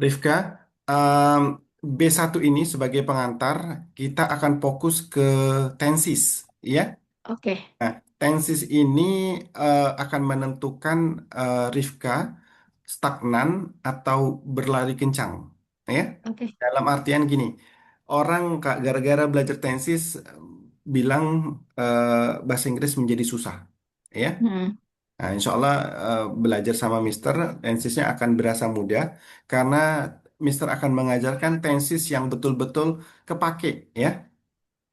Rifka, em, B1 ini sebagai pengantar, kita akan fokus ke tensis, ya. Oke, Nah, tensis ini akan menentukan Rifka stagnan atau berlari kencang, ya. oke. Dalam artian gini, orang gara-gara belajar tensis bilang bahasa Inggris menjadi susah, ya. Hmm, Nah, insya Allah belajar sama Mister, tensisnya akan berasa mudah karena Mister akan mengajarkan tensis yang betul-betul kepake, ya.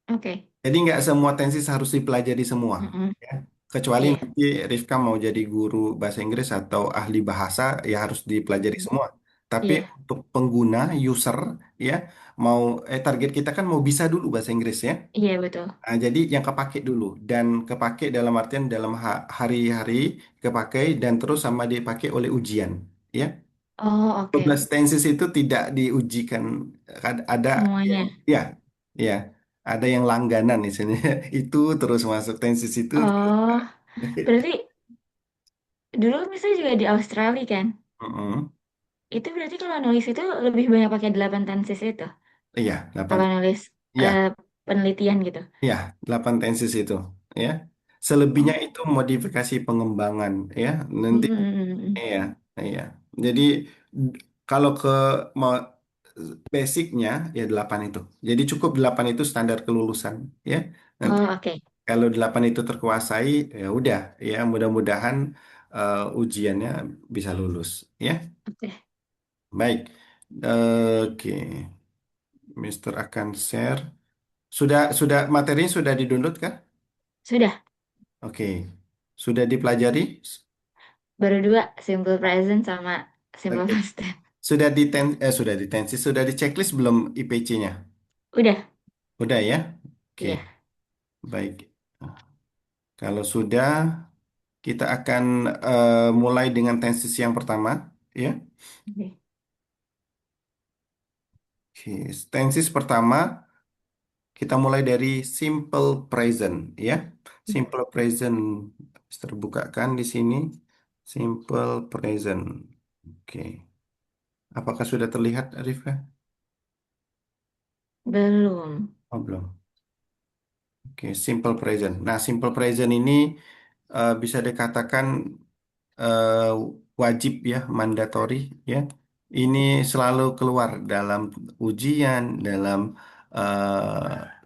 oke. Jadi nggak semua tensis harus dipelajari semua, Mm-mm. ya. Kecuali Iya. nanti Rifka mau jadi guru bahasa Inggris atau ahli bahasa, ya harus dipelajari Mm. semua. Tapi Iya, untuk pengguna, user, ya, mau target kita kan mau bisa dulu bahasa Inggris, ya. iya betul. Nah, jadi yang kepake dulu dan kepake dalam artian dalam hari-hari kepake dan terus sama dipakai oleh ujian, ya. Oh, 12 oke. tenses itu tidak diujikan. Ada yang Semuanya. ya, ya, ada yang langganan di sini. Itu terus masuk tenses itu. Oh, berarti dulu misalnya juga di Australia kan? Mm-mm. Itu berarti kalau nulis itu lebih banyak pakai 8 tenses itu. Iya, 8. Kalau nulis Iya, eh, penelitian gitu. iya, 8 tenses itu, ya. Selebihnya Oh. itu modifikasi pengembangan, ya. Nanti Mm-mm. iya, iya. Jadi d- kalau ke mau basicnya ya 8 itu. Jadi cukup 8 itu standar kelulusan, ya. Nanti Oh, oke. kalau 8 itu terkuasai, ya udah, ya mudah-mudahan ujiannya bisa lulus, ya. Oke. Baik, oke, Mister akan share. Sudah materinya sudah di-download kah? Sudah. Oke, sudah dipelajari? Baru dua, simple present sama simple Oke, past tense. sudah ditensi, sudah di checklist belum IPC-nya? Udah. Udah ya? Oke, Iya. baik. Kalau sudah, kita akan mulai dengan tenses yang pertama, ya. Oke. Oke, tenses pertama kita mulai dari simple present, ya. Simple present terbukakan di sini. Simple present. Oke. Apakah sudah terlihat, Arifah? Belum. Oh, belum. Oke, simple present. Nah, simple present ini bisa dikatakan eh, wajib ya, mandatory ya. Ini selalu keluar dalam ujian, dalam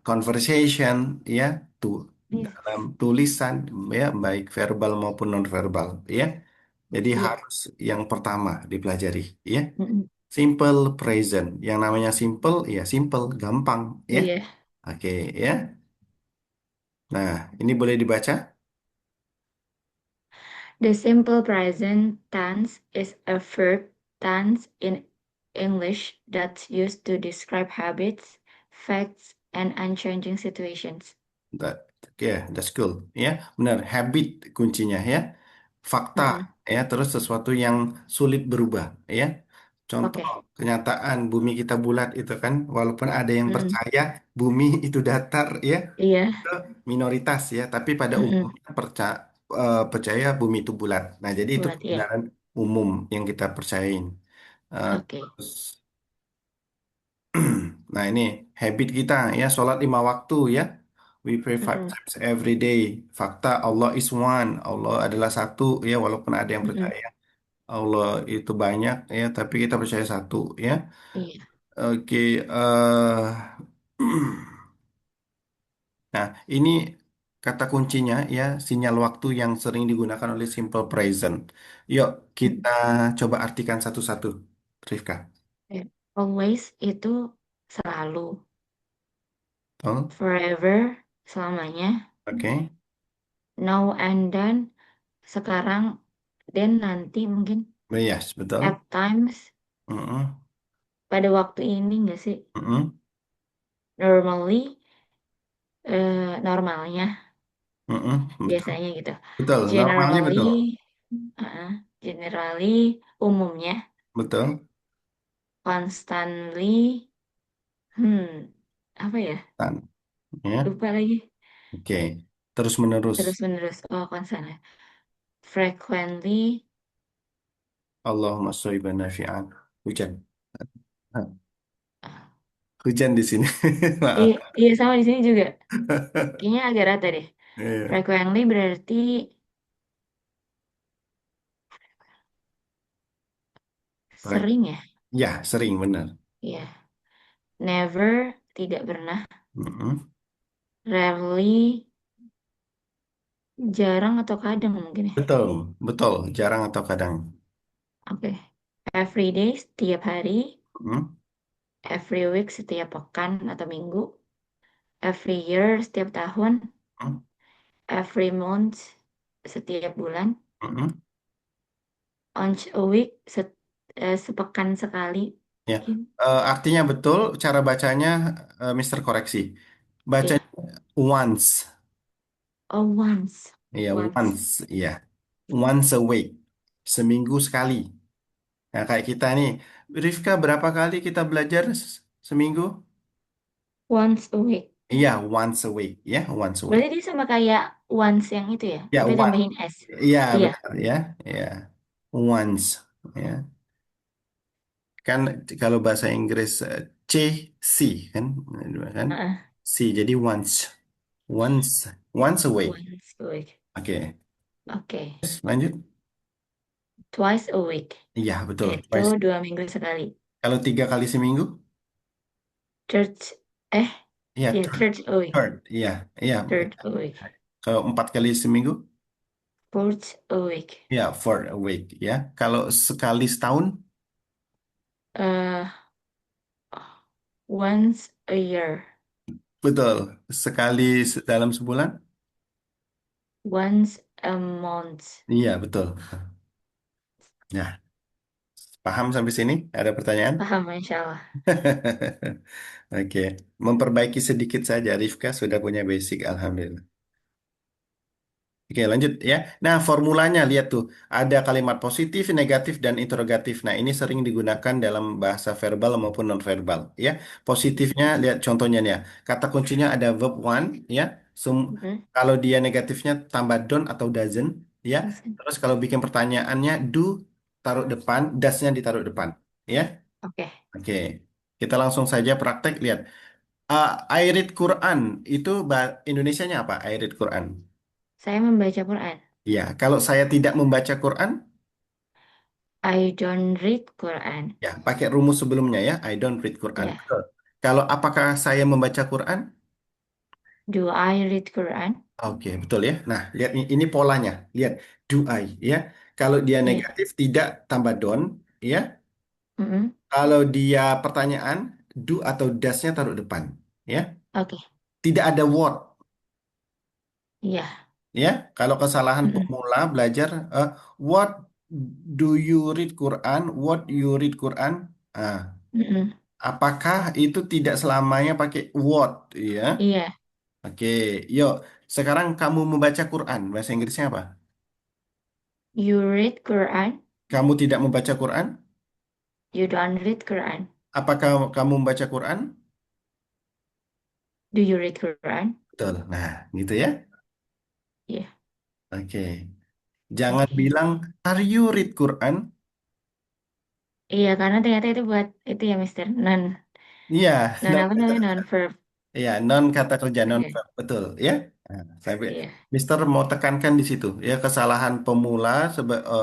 conversation ya, tuh Iya. dalam tulisan ya, baik verbal maupun nonverbal ya. Jadi Iya. harus yang pertama dipelajari ya. Mm-mm. Simple present. Yang namanya simple ya simple, gampang ya. Iya. Oke ya. Nah, ini boleh dibaca. The simple present tense is a verb tense in English that's used to describe habits, facts, and unchanging situations. That, ya, that's cool. Ya, benar. Habit kuncinya ya. Fakta Mm-mm. ya, terus sesuatu yang sulit berubah ya. Contoh Oke. kenyataan bumi kita bulat itu kan, walaupun ada yang Mm-mm. percaya bumi itu datar ya, Iya. itu minoritas ya, tapi pada Mm-mm. umumnya percaya bumi itu bulat. Nah, jadi itu Buat ya. kebenaran umum yang kita percayain. Oke. Terus nah, ini habit kita ya, sholat 5 waktu ya. We pray 5 times every day. Fakta Allah is one. Allah adalah satu ya, walaupun ada yang Mm-mm. percaya Allah itu banyak ya, tapi kita percaya satu ya. Iya. Oke, nah ini kata kuncinya ya, sinyal waktu yang sering digunakan oleh simple present. Yuk kita Mm. coba artikan satu-satu, Rifka. Ya. Always itu selalu. Betul? Forever selamanya. Oke. Now and then sekarang. Then nanti mungkin. Yes, betul. At times. Mm-mm, Pada waktu ini nggak sih? mm-mm, Normally. Normalnya. mm-mm, betul. Biasanya gitu. Betul, normalnya Generally. betul. uh, Generally. Umumnya. Betul. Constantly. Hmm. Apa ya? Tan. Ya. Lupa lagi. Oke. Terus menerus. Terus menerus. Oh, constantly. Frequently. Allahumma shayban nafi'an. Hujan. Hujan di sini. Iya, Maaf. iya sama di sini juga. Kayaknya agak rata deh. Iya. Frequently berarti Baik. sering ya? Ya, sering benar. Iya. Never, tidak pernah. Mm-mm. Rarely, jarang atau kadang mungkin ya. Betul, betul. Jarang atau kadang. Oke. Every day, setiap hari. Mm. Every week, setiap pekan atau minggu. Every year, setiap tahun. Mm. Every month, setiap bulan. Mm-mm. Once a week, sepekan sekali. Ya. Mungkin. Artinya betul, cara bacanya Mister koreksi. Bacanya Iya. once. Oh, once. Iya, Once. once. Iya. Once a week. Seminggu sekali. Nah, kayak kita nih. Rifka, berapa kali kita belajar seminggu? Once a week. Iya, once a week. Ya, once a week. Berarti dia sama kayak once yang itu ya, Ya, tapi one. tambahin S. Iya, Iya. benar ya. Iya. Once. Ya. Kan kalau bahasa Inggris C, C kan? Kan? Heeh. C, jadi once. Once. Once a week. Once a week. Oke. Oke. Terus lanjut. Twice a week. Iya, betul. Itu Twice. 2 minggu sekali. Kalau 3 kali seminggu? Church, eh, Iya, ya third. third a week. Third. Iya, iya. Third a week. Kalau 4 kali seminggu? Fourth a week. Ya, for a week. Ya. Kalau sekali setahun? Uh, once a year. Betul. Sekali dalam sebulan? Once a month. Iya, betul. Nah, paham sampai sini? Ada pertanyaan? Paham, Insya Allah. Oke, memperbaiki sedikit saja. Rifka sudah punya basic, alhamdulillah. Oke, lanjut ya. Nah, formulanya lihat tuh, ada kalimat positif, negatif, dan interrogatif. Nah, ini sering digunakan dalam bahasa verbal maupun nonverbal. Ya, positifnya lihat contohnya nih ya. Kata kuncinya ada verb one, ya. Mhm. Kalau dia negatifnya tambah don't atau doesn't, ya. Terus kalau bikin pertanyaannya do taruh depan, does-nya ditaruh depan, ya. Oke. Oke, kita langsung saja praktek lihat. I read Quran itu Indonesianya apa? I read Quran. Saya membaca Quran. Ya, kalau saya tidak membaca Quran, I don't read Quran. ya pakai rumus sebelumnya ya. I don't read Quran. Ya. Betul. Kalau apakah saya membaca Quran? Do I read Quran? Oke, betul ya. Nah, lihat ini polanya. Lihat, do I ya. Kalau dia Iya. negatif tidak tambah don't ya. Mhm. Kalau dia pertanyaan, do atau does-nya taruh depan ya. Oke. Tidak ada what Iya. ya. Kalau kesalahan Mhm. pemula belajar what do you read Quran? What you read Quran? Ah, Mhm. apakah itu tidak selamanya pakai what ya? Iya. Oke, yuk. Sekarang kamu membaca Quran. Bahasa Inggrisnya apa? You read Quran? Kamu tidak membaca Quran? You don't read Quran? Apakah kamu membaca Quran? Do you read Quran? Betul. Nah, gitu ya. Iya. Oke. Jangan Oke. bilang, are you read Quran? Iya, karena ternyata itu buat itu ya, Mister. Non, Iya, non non apa kata, namanya? Non verb. iya, non kata kerja non Oke. verb. Betul, ya. Nah, Iya. Mister mau tekankan di situ ya kesalahan pemula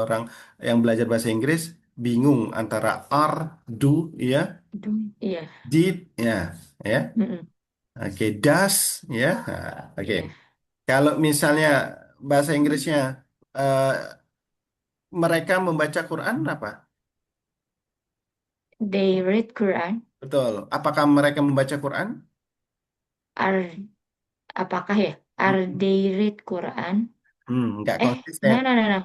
orang yang belajar bahasa Inggris bingung antara are, do, ya, Itu. Iya. did, ya, ya. Mm-mm. Oke, does, ya. Nah, oke. Iya. Kalau misalnya bahasa Inggrisnya eh, mereka membaca Quran apa? They read Quran. Betul. Apakah mereka membaca Quran? Are apakah ya? Are they read Quran? Nggak No, konsisten. no, no, no.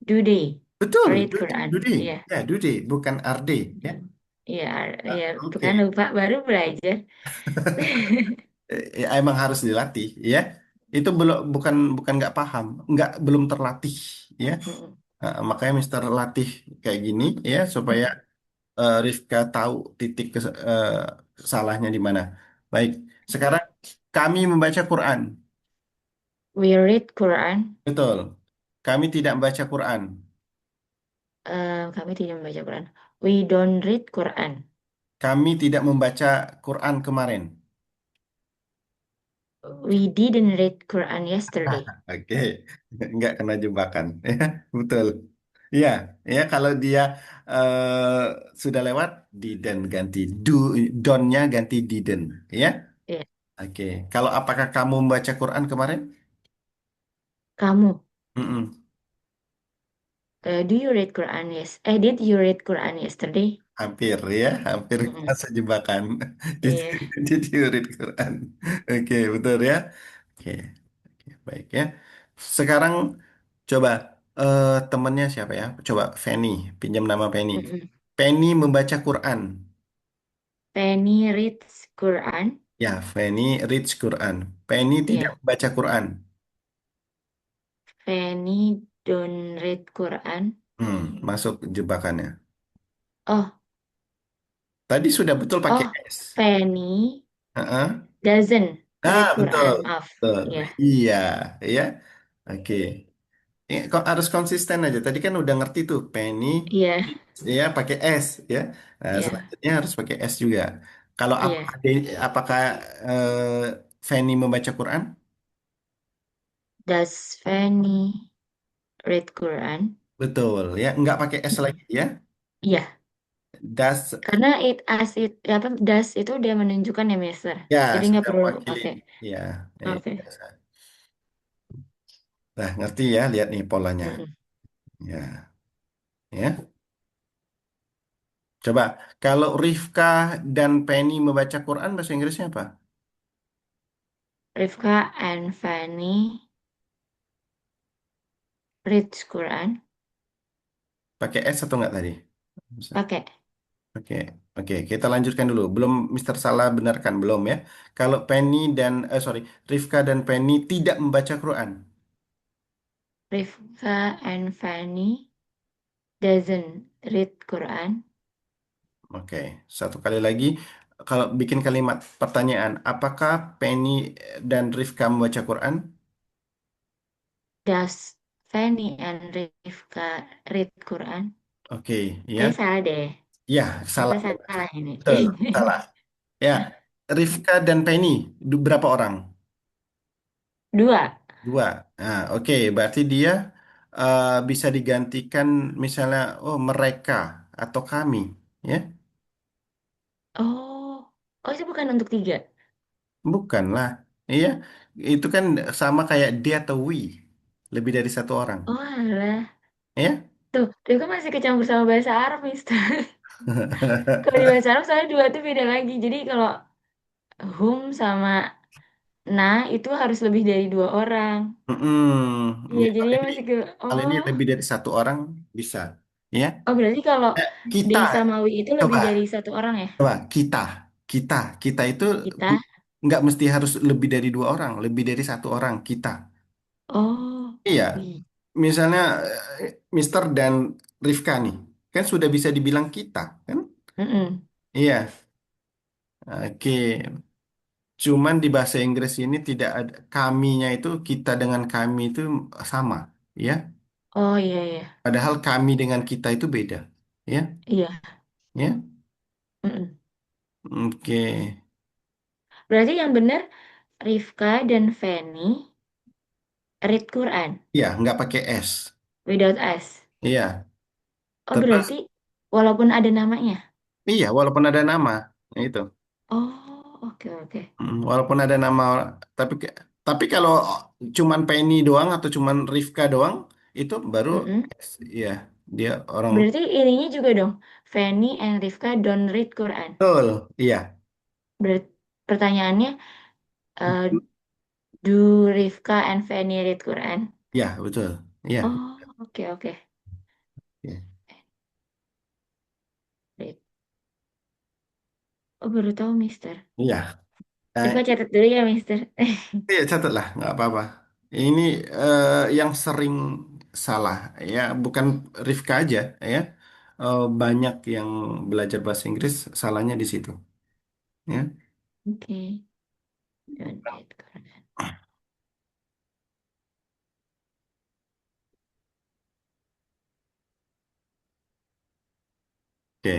Do they Betul, read do Quran? they. Iya. Ya, do they, bukan are they. Ya. Iya, iya. Tuh kan Oke. lupa baru belajar. Emang harus dilatih, ya. Itu belum bukan bukan nggak paham, nggak belum terlatih, ya. Mm-mm. Makanya Mister latih kayak gini, ya, supaya Rifka tahu titik salahnya di mana. Baik, sekarang kami membaca Quran. We read Quran. Betul. Kami tidak membaca Quran. Kami tidak membaca Quran. We don't read Quran. Kami tidak membaca Quran kemarin. We didn't read Quran yesterday. Oke, nggak kena jebakan. Ya, betul. Iya, ya kalau dia sudah lewat, didn't ganti donnya ganti didn't. Ya, Ya. oke. Kalau apakah kamu membaca Quran kemarin? Kamu. Mm-mm. Do you read Quran? Yes. Did you read Quran yesterday? Hampir ya, hampir Mm-mm. masuk jebakan. Did, Iya. did you read Quran? Oke, betul ya. Oke, oke, baik ya. Sekarang coba temennya siapa ya? Coba Penny, pinjam nama Penny. Mm-mm. Penny membaca Quran. Penny reads Quran. Ya, Penny reads Quran. Penny tidak Iya. membaca Quran. Penny don't read Quran. Masuk jebakannya. Oh, Tadi sudah betul pakai oh, S. Penny Heeh. doesn't Ah, read betul. Quran. Maaf. Betul. Iya. Iya, ya. Oke. Kok harus konsisten aja. Tadi kan udah ngerti tuh Penny Iya. ya pakai S ya. Nah, Iya. selanjutnya harus pakai S juga. Kalau Iya. apakah Fanny membaca Quran? Does Penny read Quran? Betul ya, nggak pakai S Mm-mm. lagi ya. Iya. Das Karena apa does itu dia menunjukkan ya, Mister. ya Jadi nggak sudah perlu mewakili pakai. ya. Oke. Biasa. Nah, ngerti ya, lihat nih polanya. Mm-mm. Ya, ya. Coba kalau Rifka dan Penny membaca Quran bahasa Inggrisnya apa? Rifka and Fanny reads Quran. Pakai S atau nggak tadi? Pakai. Oke, oke, kita lanjutkan dulu. Belum Mister Salah benarkan belum ya? Kalau Penny dan sorry, Rifka dan Penny tidak membaca Quran. Rifka and Fanny doesn't read Quran. Oke, satu kali lagi. Kalau bikin kalimat pertanyaan, apakah Penny dan Rifka membaca Quran? Does Fanny and Rifka read Quran? Oke, Kayak ya, salah deh. ya, Apa salah. salah ini? Betul, salah. Ya, Rifka dan Penny, berapa orang? Dua. Dua. Nah, oke, berarti dia bisa digantikan misalnya, oh mereka atau kami, ya? Oh, oh itu bukan untuk tiga. Bukanlah. Iya, itu kan sama kayak dia atau we, lebih dari satu orang, Oh alah. ya? Tuh, dia kan masih kecampur sama bahasa Arab, Mister. Kalau di bahasa Arab soalnya dua tuh beda lagi. Jadi kalau hum sama na itu harus lebih dari dua orang. Mm-mm. Iya, Ya, jadinya masih ke kalau ini oh. lebih dari satu orang bisa, ya? Oh, berarti kalau Kita, di samawi itu lebih dari coba, satu orang ya? coba kita, kita, kita itu Kita. nggak mesti harus lebih dari dua orang, lebih dari satu orang kita. Oh, Iya, wih. misalnya Mister dan Rifka nih, kan sudah bisa dibilang kita, kan? Mm-mm. Iya, oke. Cuman di bahasa Inggris ini tidak ada kaminya itu kita dengan kami itu sama, ya. Oh iya iya. Padahal kami dengan kita itu beda, ya, Iya. ya. Mm-mm. Oke, Berarti yang benar Rifka dan Feni read Quran iya nggak pakai S, without us. iya. Oh, Terus, berarti walaupun ada namanya. iya walaupun ada nama, itu. Oh, oke oke. Walaupun ada nama, tapi tapi kalau cuman Penny doang atau cuman Rifka doang, itu baru Mm-mm. S, iya dia orang Berarti ininya juga dong. Feni and Rifka don't read Quran. betul, iya. Berarti pertanyaannya, uh, do Rifka and Feni read Quran? Iya, betul. Iya. Oh, oke oke. Iya. Read. Oh, baru tahu, Mister. Iya. Rifka Nah, catat dulu ya, Mister. iya catatlah, nggak apa-apa. Ini yang sering salah ya, bukan Rifka aja ya. Banyak yang belajar bahasa Inggris salahnya di situ. Ya. Oke. Don't read Quran. Oke,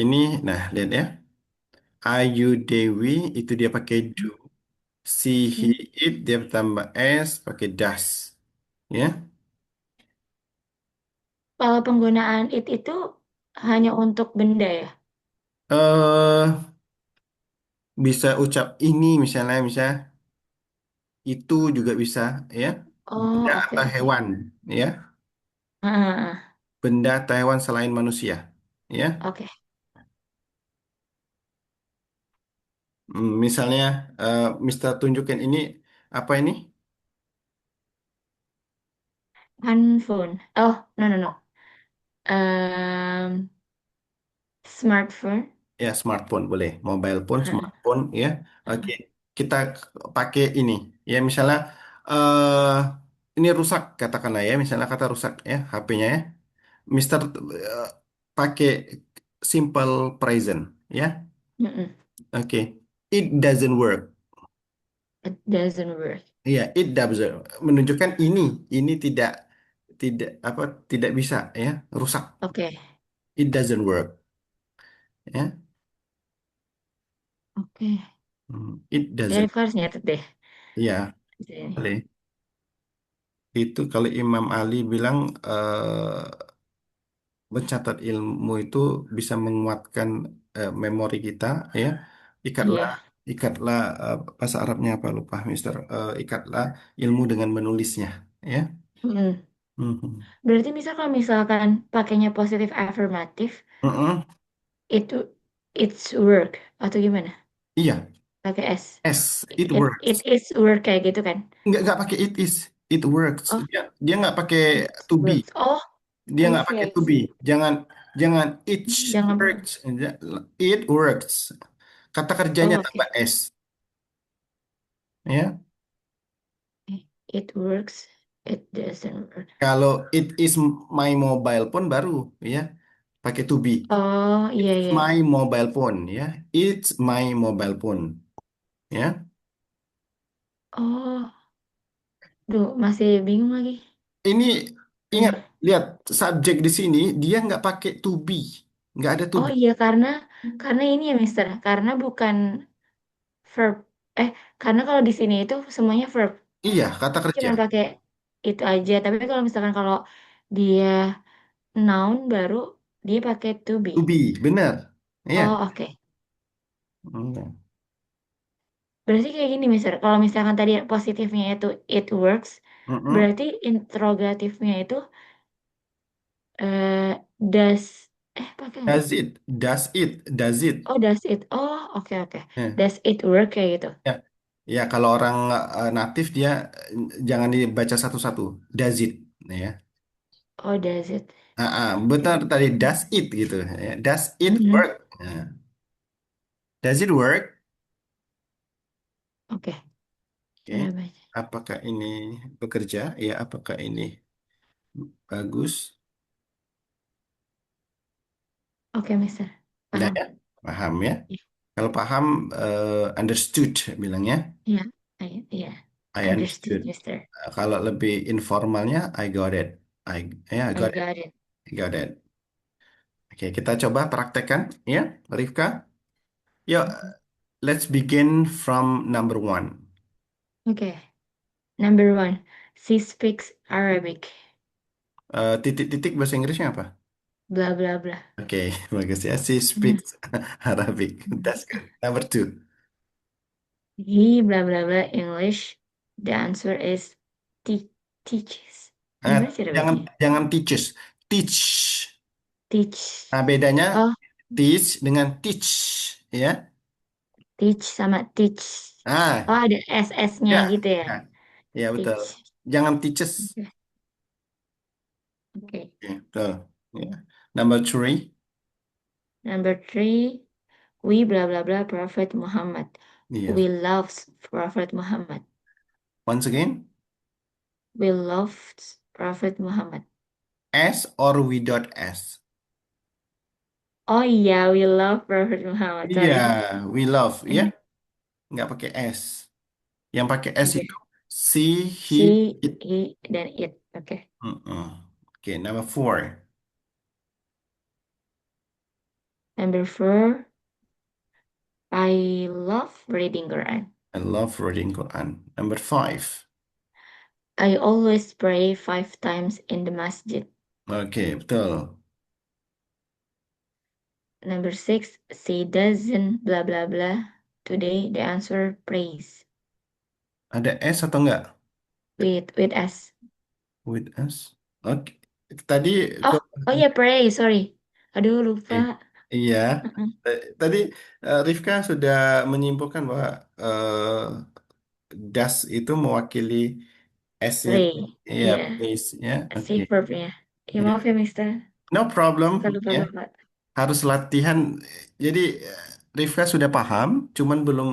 ini, nah lihat ya. Ayu Dewi itu dia pakai do. Si, he, Hmm. it dia tambah s pakai das. Ya. Kalau penggunaan it itu hanya untuk benda ya? eh Bisa ucap ini misalnya itu juga bisa ya. Benda Oh, oke atau oke. hewan ya. Ah, Benda atau hewan selain manusia ya. oke. Misalnya Mister tunjukin ini apa ini? Handphone. Oh, no no no. Smartphone. Ya, smartphone boleh. Mobile phone, Ah, smartphone ya. Oke. ah. Kita pakai ini. Ya, misalnya eh ini rusak katakanlah ya, misalnya kata rusak ya HP-nya ya. Mister eh, pakai simple present ya. Mm-mm. Oke. It doesn't work. It doesn't work. Iya, it doesn't menunjukkan ini tidak tidak apa tidak bisa ya, rusak. Oke, It doesn't work ya. oke. It Jadi doesn't. aku harus nyatet deh. Iya, Di sini. boleh. Itu kalau Imam Ali bilang mencatat ilmu itu bisa menguatkan memori kita ya. Ikatlah Iya. ikatlah bahasa Arabnya apa lupa Mister. Ikatlah ilmu dengan menulisnya ya. Mm. Mhm. Berarti misal kalau misalkan pakainya positif afirmatif, Mm-mm. itu it's work atau gimana? Iya, Pakai S. yes, it It works. is work kayak gitu kan? Nggak pakai it is, it works. Oh, Dia nggak pakai it to be. works. Oh, Dia I nggak see, pakai I to be. see. Jangan jangan it Jangan pakai. works. It works. Kata kerjanya Oh, oke. tambah s ya. It works. It doesn't work. Kalau it is my mobile phone baru ya pakai to be. Oh, iya, It's iya. my mobile phone ya. It's my mobile phone ya. Oh, duh, masih bingung lagi. Ini ingat Bentar. lihat subjek di sini dia nggak pakai to be. Nggak ada to Oh be. iya, karena ini ya, Mister. Karena bukan verb. Eh, karena kalau di sini itu semuanya verb. Iya, kata Jadi kerja. cuma pakai itu aja. Tapi kalau misalkan kalau dia noun baru dia pakai to be. To be, benar. Iya. Oh, oke. Hmm. Berarti kayak gini, Mister. Kalau misalkan tadi positifnya itu it works, Mm-mm. berarti interrogatifnya itu does pakai nggak? Does it? Does it? Does it? Oh, does it? Oh, oke oke. Ya. Does it work kayak gitu? Ya, ya kalau orang natif dia jangan dibaca satu-satu. Does it? Ya. Oh, does it? Betul tadi does it gitu. Ya. Does it Mhm. work? Ya. Does it work? Oke, Oke. udah baca. Apakah ini bekerja? Ya, apakah ini bagus? Oke, Mister. Udah Paham. ya? Paham ya? Iya, Kalau paham, understood bilangnya. iya, iya. I Understood, understood. Mister. Kalau lebih informalnya, I got it. I I got it. got it. I got it. Oke, kita coba praktekkan ya, Rifka. Yuk, let's begin from number one. Oke, number one. She speaks Arabic. Titik-titik bahasa Inggrisnya apa? Bla bla bla. Oke, bagus ya. She Hmm. speaks Arabic. That's good. Number two. He bla bla bla English. The answer is teaches. Eh, Gimana cara jangan bacanya? jangan teaches, teach. Teach. Nah, bedanya Oh, teach dengan teach, ya. teach sama teach. Oh, Ah, ada SS-nya ya, gitu ya. ya, ya betul. Teach. Jangan teaches. Oke. Oke. Oke, betul. Ya. Number three. Number three, we blah blah blah Prophet Muhammad. Iya. We love Prophet Muhammad. Once again, We love Prophet Muhammad. S or without S. Oh iya, we love Prophet Muhammad. Iya, Sorry. we love, ya. Eh, Nggak pakai S. Yang pakai S Iya. itu she, he, She, it. he, dan it. Oke. Mm-mm. Oke, number four. Number four, I love reading Quran. I love reading Quran. Number five. I always pray 5 times in the masjid. Oke, betul. Number six, she doesn't blah blah blah. Today the answer praise. Ada S atau enggak? With S. With S. Oke. Tadi Oh, kok oh ya pray, sorry. Aduh lupa. eh, iya. Mm-mm. Tadi Rifka sudah menyimpulkan bahwa das itu mewakili S-nya. Pray. Iya, Iya, place ya. Oke. si verbnya. Ya Ya. maaf ya Mister. No Lupa problem lupa ya. lupa. Harus latihan. Jadi Rifka sudah paham, cuman belum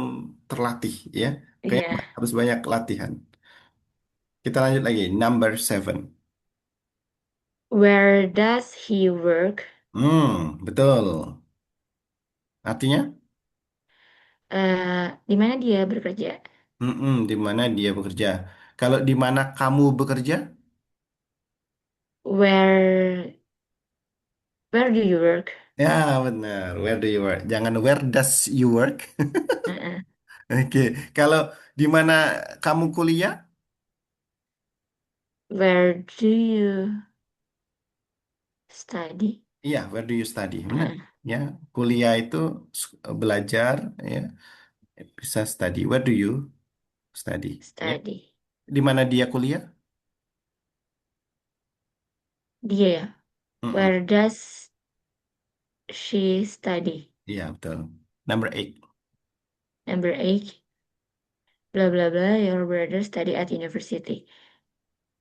terlatih ya. Kayaknya Iya. harus banyak latihan. Kita lanjut lagi. Number seven. Where does he work? Betul. Artinya, Di mana dia bekerja? di mana dia bekerja. Kalau di mana kamu bekerja, Where do you work? ya benar. Where do you work? Jangan where does you work. Uh-uh. Oke. Kalau di mana kamu kuliah, Where do you study? iya, where do you study? Benar. Uh-uh. Ya, kuliah itu belajar, ya, bisa study. Where do you study? Ya, Study. di mana dia kuliah? Dia ya. Mm-mm. Where does she study? Iya, betul. Number eight, Number eight. Blah blah blah. Your brother study at university.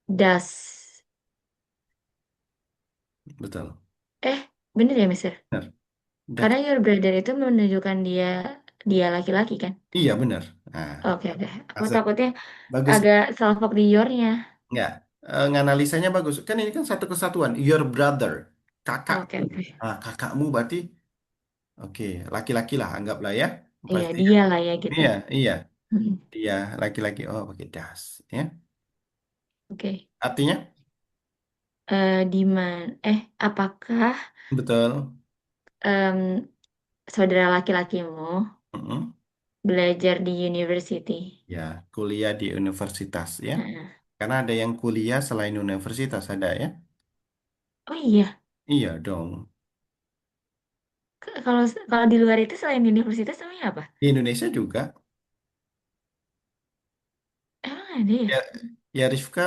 Does. betul. Bener ya, Mister? Benar. Karena your brother itu menunjukkan dia dia laki-laki kan? Iya, benar. Nah, Oke oke. Aku asik. takutnya Bagus. agak salfok di your-nya. Nggak, nganalisanya bagus. Kan ini kan satu kesatuan. Your brother, kakak. Oke oke. Kakakmu berarti, oke, laki-laki lah, anggaplah ya. Iya Pasti, dia lah ya gitu. iya, iya. Mm-mm. Dia laki-laki. Oh, pakai das. Ya. Oke. Artinya, Di mana? Apakah betul. em, saudara laki-lakimu Mm-mm. belajar di university? Ya, kuliah di universitas ya. Heeh. Karena ada yang kuliah selain universitas, ada ya. Oh iya. Iya dong. Kalau kalau di luar itu selain universitas namanya apa? Di Indonesia juga. Emang ada ya? Ya, ya Rifka,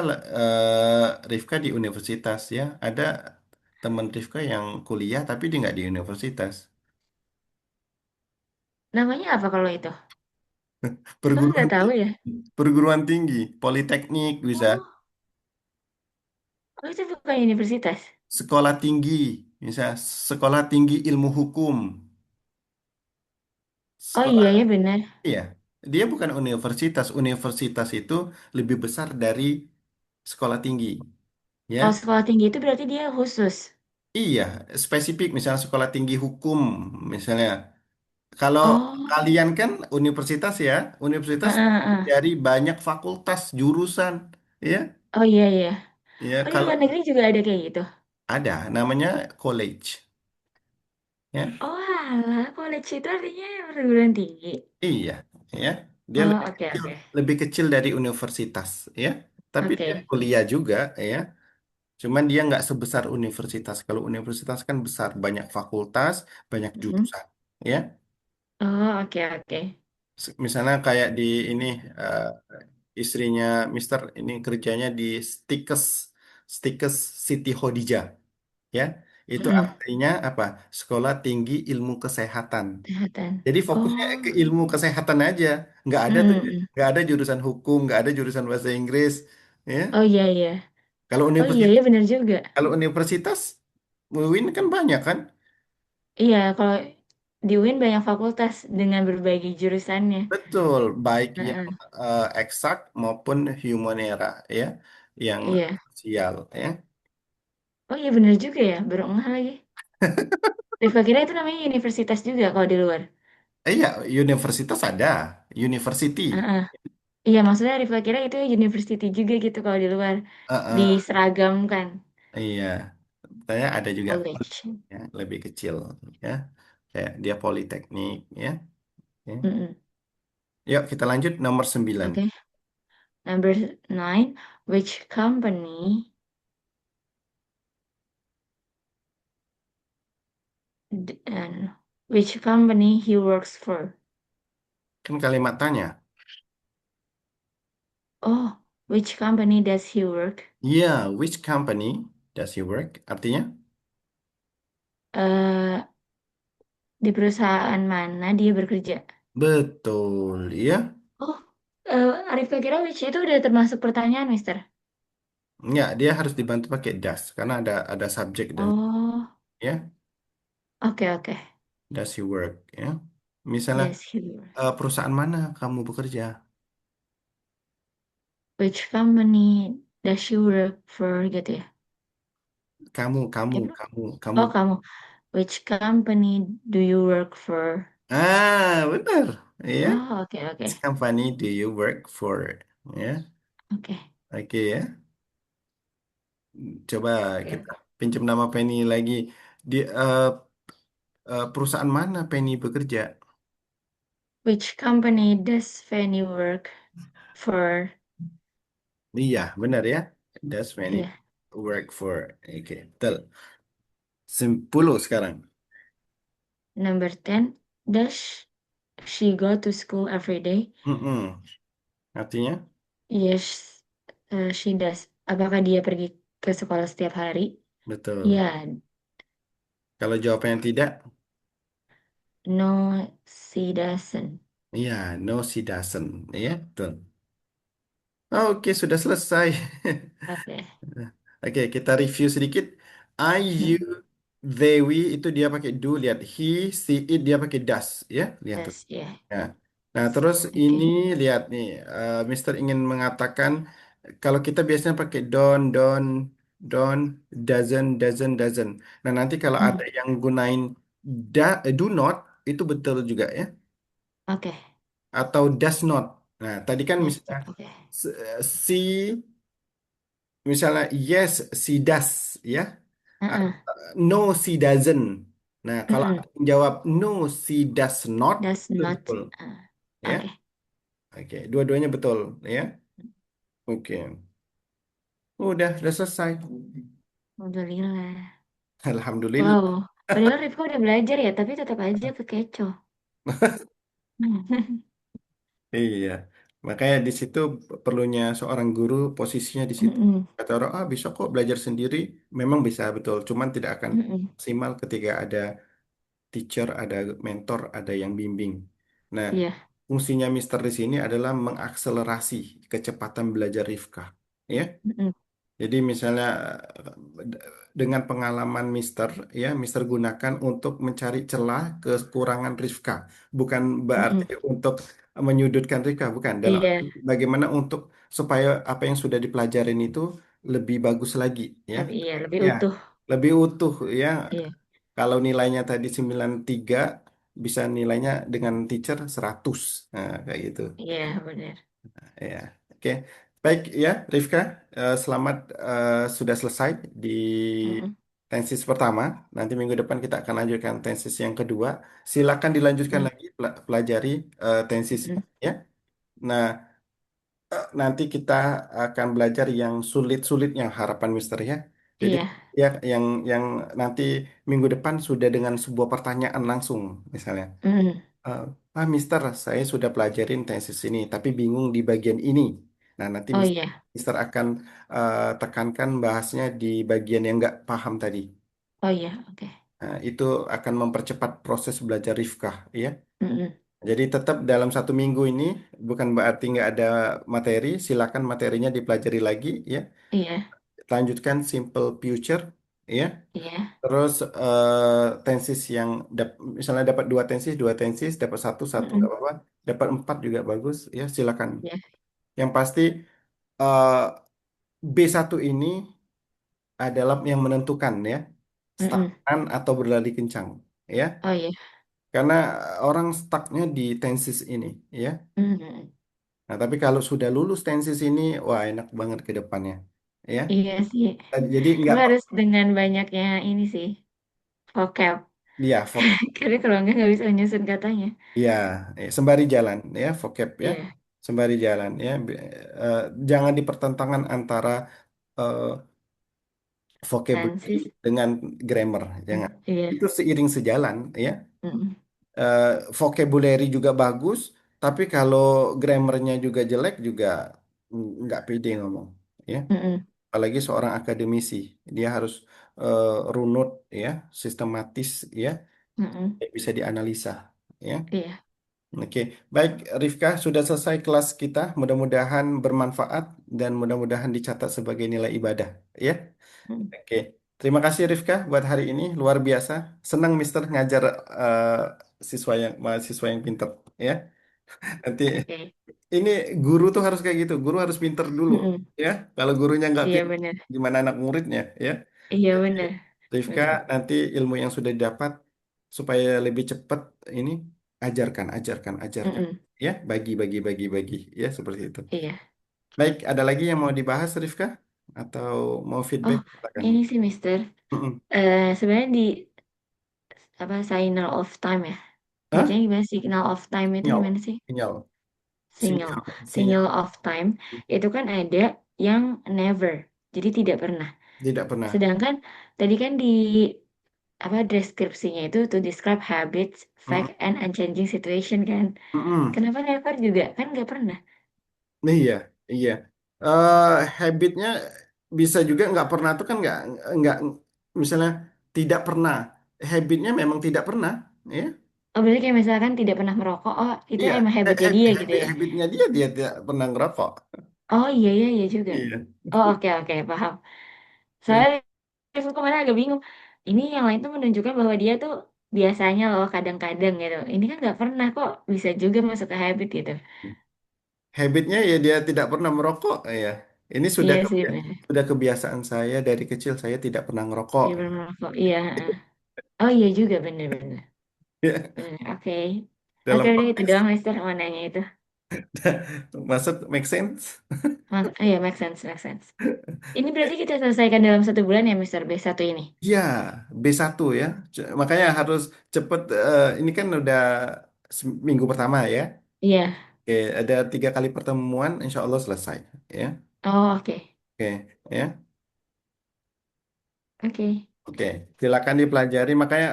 Rifka di universitas ya. Ada teman Rifka yang kuliah tapi dia nggak di universitas. Namanya apa kalau itu? Rifka Perguruan nggak tahu ya. perguruan tinggi, politeknik bisa, Oh, oh itu bukan universitas. sekolah tinggi, bisa sekolah tinggi ilmu hukum, Oh sekolah, iya ya benar. iya, dia bukan universitas. Universitas itu lebih besar dari sekolah tinggi, ya. Kalau sekolah tinggi itu berarti dia khusus. Iya, spesifik misalnya sekolah tinggi hukum, misalnya. Kalau Oh, kalian kan universitas ya, universitas heeh, heeh. dari banyak fakultas jurusan, ya. Oh iya iya. Ya, Oh di kalau luar negeri juga ada kayak gitu. ada namanya college, ya. Oh alah, college itu artinya perguruan tinggi. Iya, ya. Dia Oh oke oke. lebih kecil dari universitas, ya. Tapi dia Oke. kuliah juga, ya. Cuman dia nggak sebesar universitas. Kalau universitas kan besar, banyak fakultas, banyak Mhm. jurusan, ya. Oh oke oke. Misalnya kayak di ini eh, istrinya Mister ini kerjanya di Stikes, Stikes Siti Khadijah, ya. Itu Mhm. artinya apa? Sekolah Tinggi Ilmu Kesehatan. Kesehatan. Jadi fokusnya Oh. ke ilmu kesehatan aja. Nggak ada tuh, Mhm. nggak ada jurusan hukum, nggak ada jurusan bahasa Inggris. Ya. Oh iya iya. Kalau Oh iya universitas, iya benar juga. kalau universitas, UIN kan banyak kan? Iya kalau di UIN banyak fakultas dengan berbagai jurusannya. Betul, baik yang Heeh. eksak maupun humanera, ya, yang Iya. sosial, ya. Oh iya benar juga ya. Baru ngeh lagi. Rifka kira itu namanya universitas juga kalau di luar. Iya, universitas ada, university. Heeh. Iya maksudnya Rifka kira itu university juga gitu kalau di luar. Heeh, Diseragamkan. iya, saya ada juga College. ya, lebih kecil, ya. Kayak dia politeknik, ya. Oke. Mm-mm. Yuk kita lanjut nomor 9. Okay. Number 9, which company and which company he works for? Kan kalimat tanya. Oh, which company does he work? Yeah, which company does he work? Artinya, Eh, di perusahaan mana dia bekerja? betul, ya. Oh, Arif kira which itu udah termasuk pertanyaan, Mister. Enggak, dia harus dibantu pakai does karena ada subjek dan Oh, ya, oke oke. does he work, ya. Misalnya, Does he work? perusahaan mana kamu bekerja? Which company does she work for gitu ya? Kamu, kamu, Gitu. kamu, kamu. Oh, kamu. Which company do you work for? Benar. Ya. Oh, oke oke. Which company do you work for? Ya, Oke. oke ya. Coba Oke, kita oke. pinjam nama Penny lagi. Di perusahaan mana Penny bekerja? Which company does Fanny work for? Iya, benar ya. That's when it Iya. work for. Oke, betul. 10 sekarang. Number 10, does she go to school every day? Mm-mm. Artinya, Yes, she does. Apakah dia pergi ke sekolah setiap hari? betul. Ya, Kalau jawabannya tidak, no, she doesn't. iya, no she doesn't. Iya, betul. Oke, sudah selesai. Oke. Oke, kita review sedikit. I, you, Hmm, they, we itu dia pakai do. Lihat he, she, it dia pakai does. Ya, lihat tuh. does, ya. Ya. Nah, terus ini Oke. lihat nih, Mister ingin mengatakan kalau kita biasanya pakai don't, doesn't. Nah, nanti kalau Hmm, ada yang gunain do not itu betul juga ya, oke. atau does not. Nah, tadi kan Does misalnya not, oke. si misalnya yes, she does ya. Uh-uh. No, she doesn't. Nah, kalau Mm-mm. ada yang jawab no, she does not, Does itu not. betul. Ya, Oke. oke. Dua-duanya betul. Ya, oke. Udah selesai. Alhamdulillah. Alhamdulillah. Wow. Padahal Rifka udah belajar ya, tapi tetap aja kekecoh. Iya. Makanya di situ perlunya seorang guru posisinya di situ. Mm-mm. Kata orang, bisa kok belajar sendiri. Memang bisa betul. Cuman tidak akan Mm-mm. maksimal ketika ada teacher, ada mentor, ada yang bimbing. Nah, Iya. fungsinya Mister di sini adalah mengakselerasi kecepatan belajar Rifka. Ya, Mm-mm. jadi misalnya dengan pengalaman Mister, ya Mister gunakan untuk mencari celah kekurangan Rifka, bukan berarti Mm-mm. untuk menyudutkan Rifka, bukan. Dalam Iya. arti bagaimana untuk supaya apa yang sudah dipelajarin itu lebih bagus lagi, ya. Tapi iya, lebih Ya, utuh. lebih utuh, ya. Iya. Kalau nilainya tadi 93 bisa nilainya dengan teacher 100. Nah, kayak gitu. Iya, benar. Ya, oke. Baik ya, Rifka. Selamat sudah selesai di Mm-mm. tensis pertama. Nanti minggu depan kita akan lanjutkan tensis yang kedua. Silakan dilanjutkan Iya. lagi pelajari tensisnya Mm-mm. ya. Nah, nanti kita akan belajar yang sulit-sulitnya harapan Mister ya. Jadi Iya. ya yang nanti minggu depan sudah dengan sebuah pertanyaan langsung misalnya. Mm-mm. Eh, Mister, saya sudah pelajarin tesis ini, tapi bingung di bagian ini. Nah, nanti Oh iya. Mister akan tekankan bahasnya di bagian yang nggak paham tadi. Oh iya, oke. Nah, itu akan mempercepat proses belajar Rifkah, ya. Mm-mm. Jadi tetap dalam 1 minggu ini bukan berarti nggak ada materi, silakan materinya dipelajari lagi, ya. Iya. Lanjutkan simple future, ya. Iya. Terus tensis yang misalnya dapat dua tensis, dapat satu satu nggak Mm-mm. apa-apa, dapat 4 juga bagus, ya silakan. Iya. Yang pasti eh, B1 ini adalah yang menentukan ya Mm-mm. stagnan atau berlari kencang, ya. Oh iya. Karena orang stucknya di tensis ini, ya. Mm-mm. Nah tapi kalau sudah lulus tensis ini, wah enak banget ke depannya, ya. Iya sih. Jadi Cuma nggak harus dengan banyaknya ini sih, vocab. Iya, Karena kalau nggak bisa nyusun katanya. iya, sembari jalan ya, vocab ya, Iya, sembari jalan ya. Eh, jangan dipertentangan antara eh, vocabulary tenses. dengan grammar, jangan. Iya. Itu seiring sejalan ya. Mm-mm. eh, Vocabulary juga bagus, tapi kalau grammarnya juga jelek juga nggak pede ngomong, ya. Mm-mm. Apalagi seorang akademisi, dia harus runut, ya, sistematis, ya, Mm-mm. bisa dianalisa, ya. Iya. Oke, baik Rifka, sudah selesai kelas kita. Mudah-mudahan bermanfaat dan mudah-mudahan dicatat sebagai nilai ibadah, ya. Mm. Oke, terima kasih Rifka buat hari ini luar biasa. Senang Mister ngajar eh, mahasiswa yang pintar, ya. Nanti Oke. ini guru tuh harus kayak gitu. Guru harus pintar dulu, Mm-mm. ya. Kalau gurunya nggak Iya pintar, benar. gimana anak muridnya, ya. Iya benar. Rifka, Benar. nanti ilmu yang sudah didapat supaya lebih cepat ini ajarkan, ajarkan, ajarkan, Mm-mm. ya. Bagi, bagi, bagi, bagi, ya seperti itu. Iya. Baik, ada lagi yang mau dibahas, Rifka? Atau mau Oh, feedback? Silakan. ini sih Mister. Mm-mm. Sebenarnya di apa signal of time ya? Hah? Bacanya gimana signal of time itu Sinyal, gimana sih? sinyal, Signal. sinyal, sinyal. Signal of time itu kan ada yang never. Jadi tidak pernah. Tidak pernah. Sedangkan tadi kan di apa deskripsinya itu to describe habits, Mm-mm. fact, and unchanging situation kan. Mm-mm. Kenapa never juga? Kan nggak pernah. Iya, iya. Habitnya bisa juga nggak pernah tuh kan nggak misalnya tidak pernah. Habitnya memang tidak pernah, ya. Oh, berarti kayak misalkan tidak pernah merokok. Oh, itu Iya, emang habitnya dia gitu ya. habitnya dia tidak pernah ngerokok. Oh iya iya iya juga. Iya. Oh oke oke paham. Ya. Soalnya aku kemarin agak bingung. Ini yang lain tuh menunjukkan bahwa dia tuh biasanya loh kadang-kadang gitu. Ini kan nggak pernah kok bisa juga masuk ke habit gitu. Habitnya ya dia tidak pernah merokok, ya. Ini Iya sih bener. sudah kebiasaan saya dari kecil saya tidak pernah ngerokok. Dia pernah merokok. Iya. Heeh. Oh iya juga bener-bener. Ya, Bener. Oke. Oke dalam udah itu konteks doang Mister mau nanya itu. masuk make sense. Oh iya make sense make sense. Ini berarti kita selesaikan dalam 1 bulan ya Mister B1 ini. Ya, B1 ya. Makanya harus cepet. Ini kan udah minggu pertama ya. Iya. Oke, ada 3 kali pertemuan, insya Allah selesai. Ya, Oh oke. oke, ya, Oke. oke. Silakan dipelajari. Makanya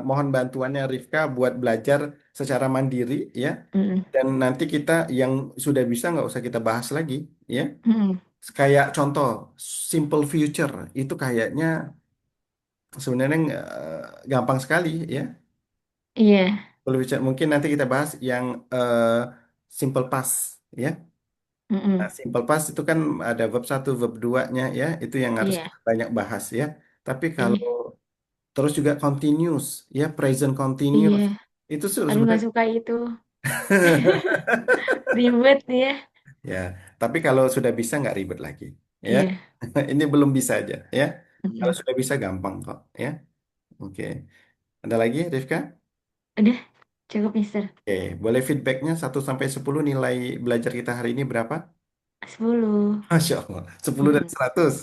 mohon bantuannya Rifka buat belajar secara mandiri, ya. Mm-mm. Dan nanti kita yang sudah bisa nggak usah kita bahas lagi, ya. Mm-mm. Kayak contoh, simple future itu kayaknya sebenarnya gampang sekali, ya. Iya. Kalau bicara mungkin nanti kita bahas yang simple past ya. Nah, Mm-mm. simple past itu kan ada verb satu, verb 2-nya ya, itu yang harus Iya. kita banyak bahas ya. Tapi kalau Iya. terus juga continuous ya, present Iya. continuous itu Aduh nggak sebenarnya suka itu. Ribet ya. ya. Tapi kalau sudah bisa nggak ribet lagi ya. Iya. Ini belum bisa aja ya. Kalau Mm-mm. sudah bisa gampang kok ya. Oke. Ada lagi Rifka? Udah cukup Mister. Oke, boleh feedbacknya 1 sampai 10 nilai belajar kita hari ini berapa? 10. Masya Allah, 10 dari Mm-mm. 100.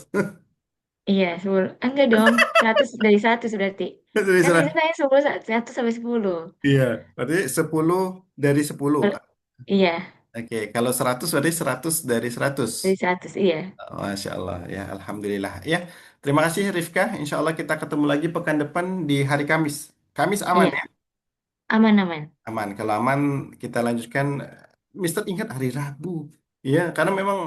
Iya 10. Enggak dong. 100 dari 100 berarti. Dari Kan ini 100. saya 10 1 sampai 10. Iya, berarti 10 dari 10. Iya. Oke, kalau 100 berarti 100 dari 100. Dari 100 iya. Masya Allah, ya Alhamdulillah. Ya, terima kasih Rifka. Insya Allah kita ketemu lagi pekan depan di hari Kamis. Kamis aman Iya. ya? Aman-aman. Aman. Kalau aman kita lanjutkan. Mister ingat hari Rabu. Iya, karena memang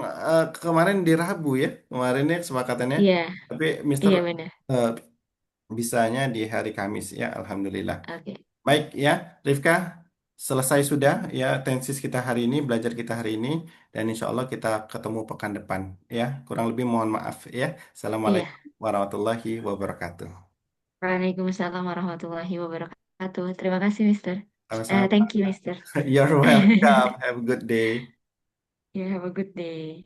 kemarin di Rabu ya. Kemarin ya kesepakatannya. Iya. Tapi Mister Iya benar. eh, bisanya di hari Kamis ya. Alhamdulillah. Oke. Baik ya, Rifka, selesai sudah ya tensis kita hari ini, belajar kita hari ini, dan insya Allah kita ketemu pekan depan ya. Kurang lebih mohon maaf ya. Iya. Assalamualaikum warahmatullahi wabarakatuh. Waalaikumsalam warahmatullahi wabarakatuh. Terima kasih Mister. Sama-sama. Thank you Mister. You're welcome. Have a good day. You have a good day.